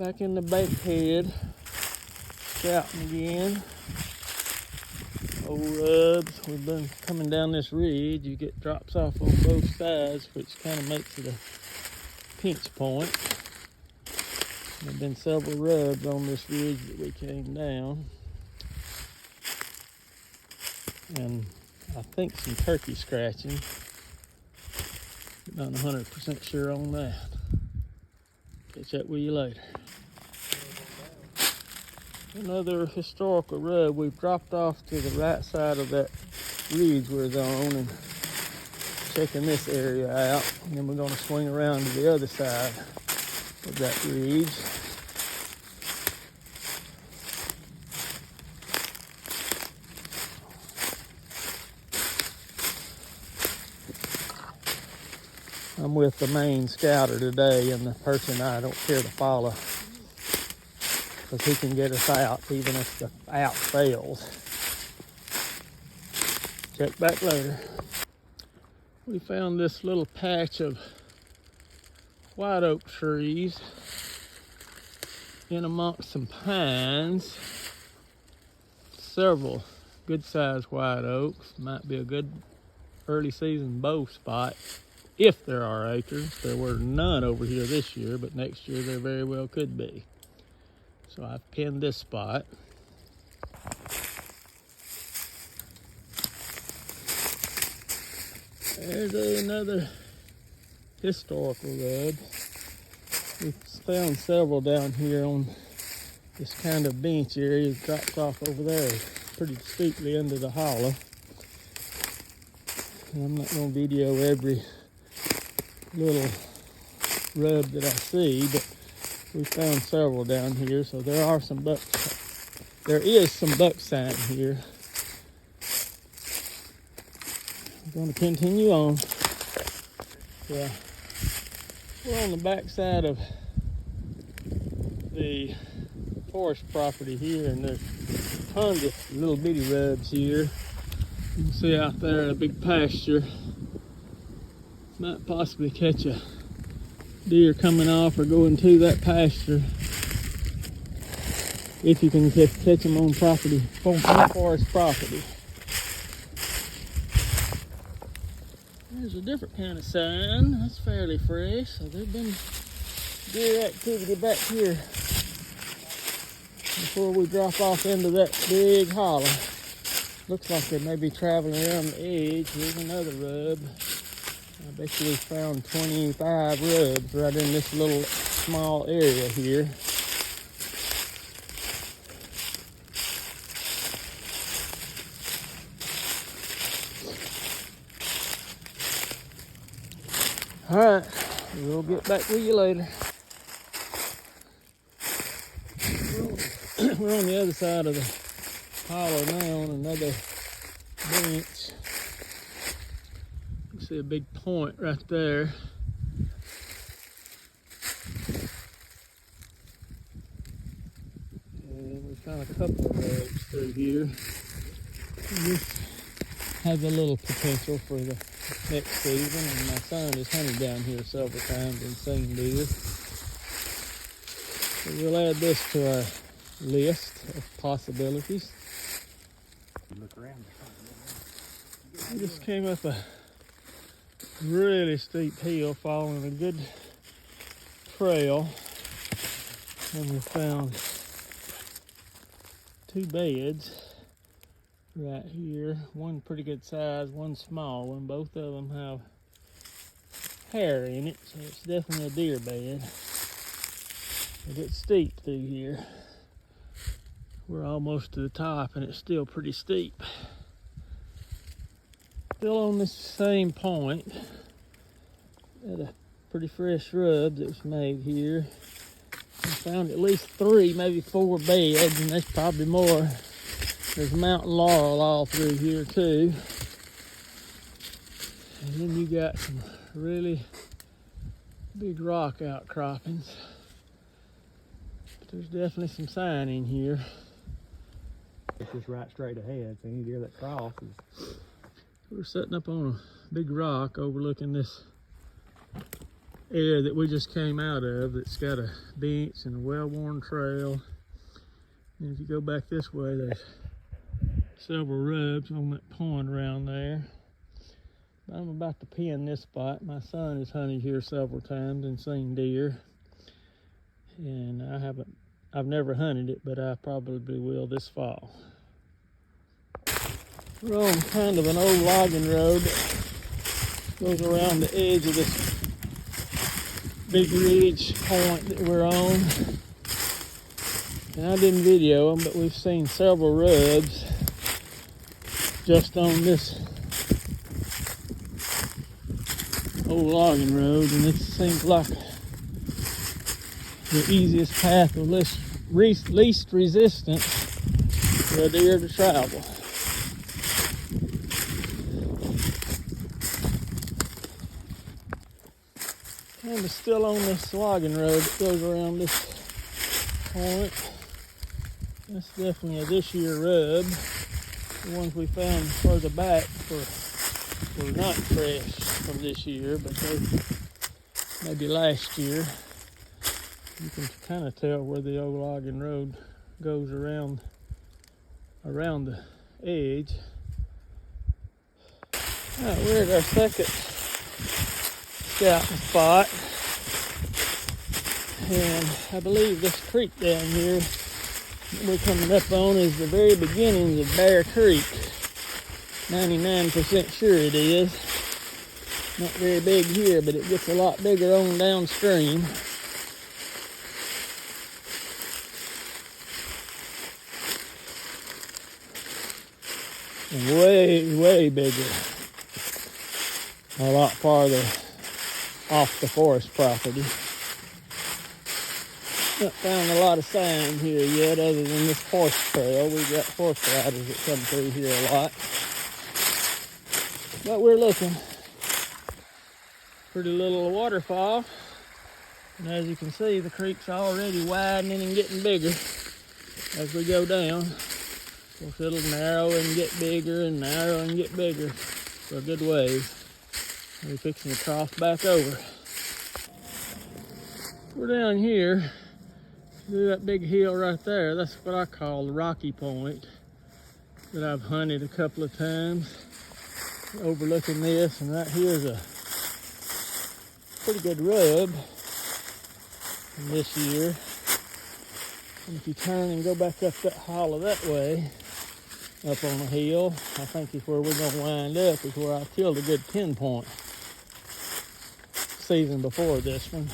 Back in the Bankhead, scouting again. Old rubs. We've been coming down this ridge. You get drops off on both sides, which kind of makes it a pinch point. There have been several rubs on this ridge that we came down. And I think some turkey scratching. Not 100% sure on that. Catch up with you later. Another historical rub. We've dropped off to the right side of that ridge we're on and checking this area out. And then we're going to swing around to the other side of that ridge. I'm with the main scouter today, and the person I don't care to follow because he can get us out even if the out fails. Check back later. We found this little patch of white oak trees in amongst some pines. Several good-sized white oaks. Might be a good early season bow spot. If there are acres. There were none over here this year, but next year there very well could be. So I've pinned this spot. There's another historical rub. We've found several down here on this kind of bench area. It drops off over there pretty steeply into the hollow. And I'm not going to video every little rub that I see, but we found several down here, so there are some bucks. There is some buck sign here. I'm going to continue on. Yeah, we're on the back side of the forest property here, and there's tons of little bitty rubs here. You can see out there a big pasture. Might possibly catch a deer coming off or going to that pasture if you can catch them on property, on forest property. There's a different kind of sign. That's fairly fresh. So there's been deer activity back here before we drop off into that big hollow. Looks like they may be traveling around the edge. Here's another rub. I bet you we found 25 rubs right in this little small area here. All right, we'll get back with you later. We're on the other side of the hollow now on another bench. See a big point right there. And we found a couple of rubs through here. And this has a little potential for the next season, and my son has hunted down here several times and seen deer. So we'll add this to our list of possibilities. Look around. We just came up a really steep hill following a good trail, and we found two beds right here. One pretty good size, one small one. Both of them have hair in it, so it's definitely a deer bed. But it's steep through here. We're almost to the top and it's still pretty steep. Still on this same point, at a pretty fresh rub that was made here. We found at least 3, maybe 4 beds, and there's probably more. There's mountain laurel all through here too. And then you got some really big rock outcroppings. But there's definitely some sign in here. It's just right straight ahead, so any deer that crosses. We're sitting up on a big rock overlooking this area that we just came out of that's got a bench and a well-worn trail. And if you go back this way, there's several rubs on that pond around there. But I'm about to pin this spot. My son has hunted here several times and seen deer. And I've never hunted it, but I probably will this fall. We're on kind of an old logging road that goes around the edge of this big ridge point that we're on. And I didn't video them, but we've seen several rubs just on this old logging road, and it seems like the easiest path of least resistance for a deer to travel. Kind of still on this logging road that goes around this point. That's definitely a this year rub. The ones we found further back were not fresh from this year, but they maybe last year. You can kind of tell where the old logging road goes around the edge. All right, we're at our second scouting spot, and I believe this creek down here that we're coming up on is the very beginnings of Bear Creek. 99% sure it is. Not very big here, but it gets a lot bigger on downstream. And way, way bigger. A lot farther off the forest property. Not found a lot of sign here yet other than this horse trail. We've got horse riders that come through here a lot. But we're looking. Pretty little waterfall. And as you can see, the creek's already widening and getting bigger as we go down. Of course, it'll narrow and get bigger and narrow and get bigger for a good ways. We're fixing to cross back over. We're down here. See that big hill right there? That's what I call the Rocky Point that I've hunted a couple of times. Overlooking this, and right here's a pretty good rub from this year. And if you turn and go back up that hollow that way, up on the hill, I think is where we're going to wind up, is where I killed a good pinpoint season before this one.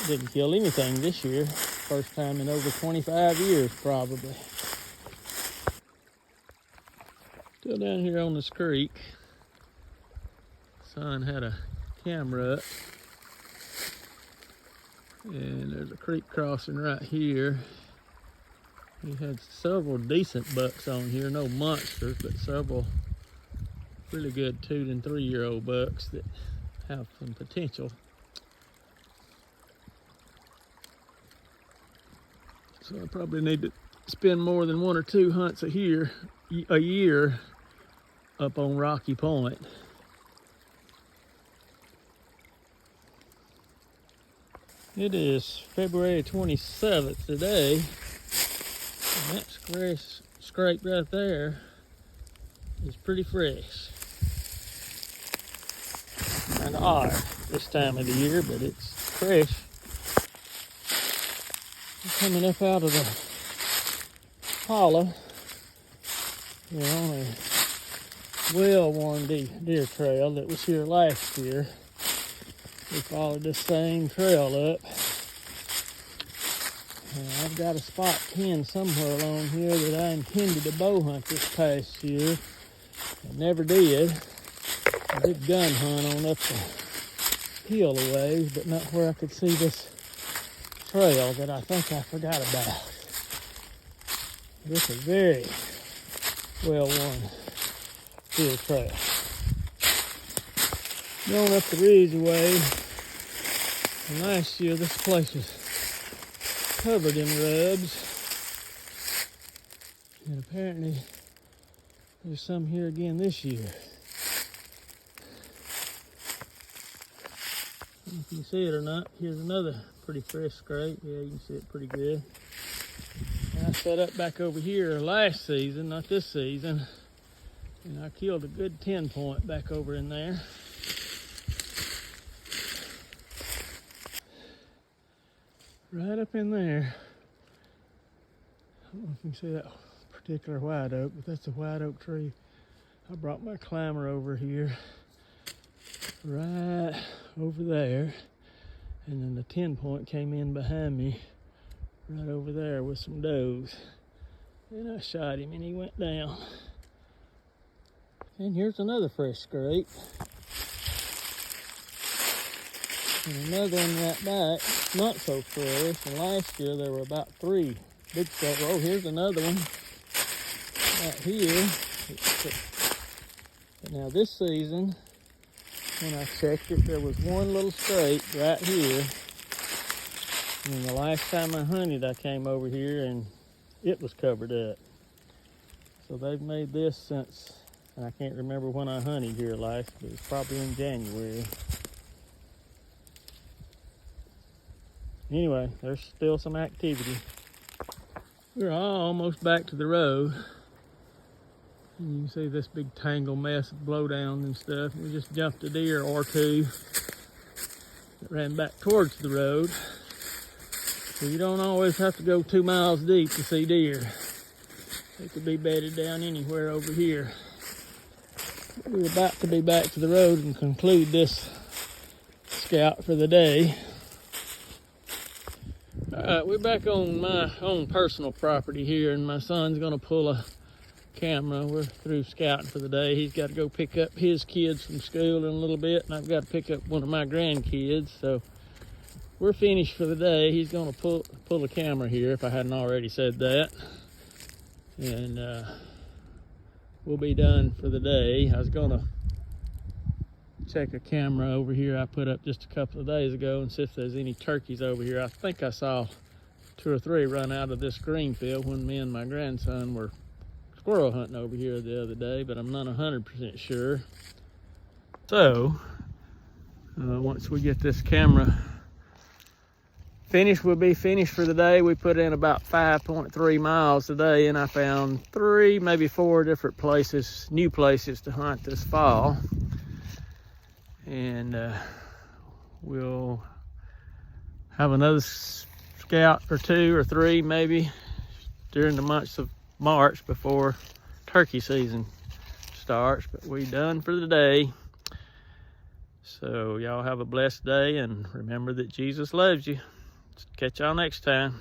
Didn't kill anything this year. First time in over 25 years, probably. Still down here on this creek. Son had a camera up. And there's a creek crossing right here. We had several decent bucks on here, no monsters, but several really good 2- and 3-year-old bucks that have some potential. So I probably need to spend more than 1 or 2 hunts a year up on Rocky Point. It is February 27th today, and that scrape right there is pretty fresh. Kind of odd this time of the year, but it's fresh. Coming up out of the hollow, we're on a well-worn deer trail that was here last year. We followed this same trail up. And I've got a spot pinned somewhere along here that I intended to bow hunt this past year. I never did. I did gun hunt on up the hill a ways, but not where I could see this trail that I think I forgot about. It's a very well-worn deer trail. Going up the ridge away, and last year this place was covered in rubs, and apparently there's some here again this year. If Can you see it or not? Here's another pretty fresh scrape. Yeah, you can see it pretty good. And I set up back over here last season, not this season, and I killed a good 10-point back over in there. Right up in there. I don't know if you can see that particular white oak, but that's a white oak tree. I brought my climber over here, right over there, and then the 10-point came in behind me, right over there with some does. And I shot him and he went down. And here's another fresh scrape. And another one right back, not so fresh. And last year there were about 3 big scrapes. Oh, here's another one right here. But now this season, when I checked it, there was one little scrape right here. And the last time I hunted, I came over here and it was covered up. So they've made this since, and I can't remember when I hunted here last, but it was probably in January. Anyway, there's still some activity. We're almost back to the road. And you can see this big tangle mess of blowdowns and stuff. We just jumped a deer or two that ran back towards the road. So you don't always have to go 2 miles deep to see deer. They could be bedded down anywhere over here. We're about to be back to the road and conclude this scout for the day. Alright, we're back on my own personal property here, and my son's gonna pull a camera. We're through scouting for the day. He's got to go pick up his kids from school in a little bit, and I've got to pick up one of my grandkids. So we're finished for the day. He's gonna pull a camera here, if I hadn't already said that. And we'll be done for the day. I was gonna check a camera over here I put up just a couple of days ago and see if there's any turkeys over here. I think I saw 2 or 3 run out of this green field when me and my grandson were squirrel hunting over here the other day, but I'm not 100% sure. So once we get this camera finished, we'll be finished for the day. We put in about 5.3 miles today, and I found 3, maybe 4 different places, new places to hunt this fall. And we'll have another scout or 2 or 3 maybe during the months of March before turkey season starts. But we done for the day. So y'all have a blessed day, and remember that Jesus loves you. Catch y'all next time.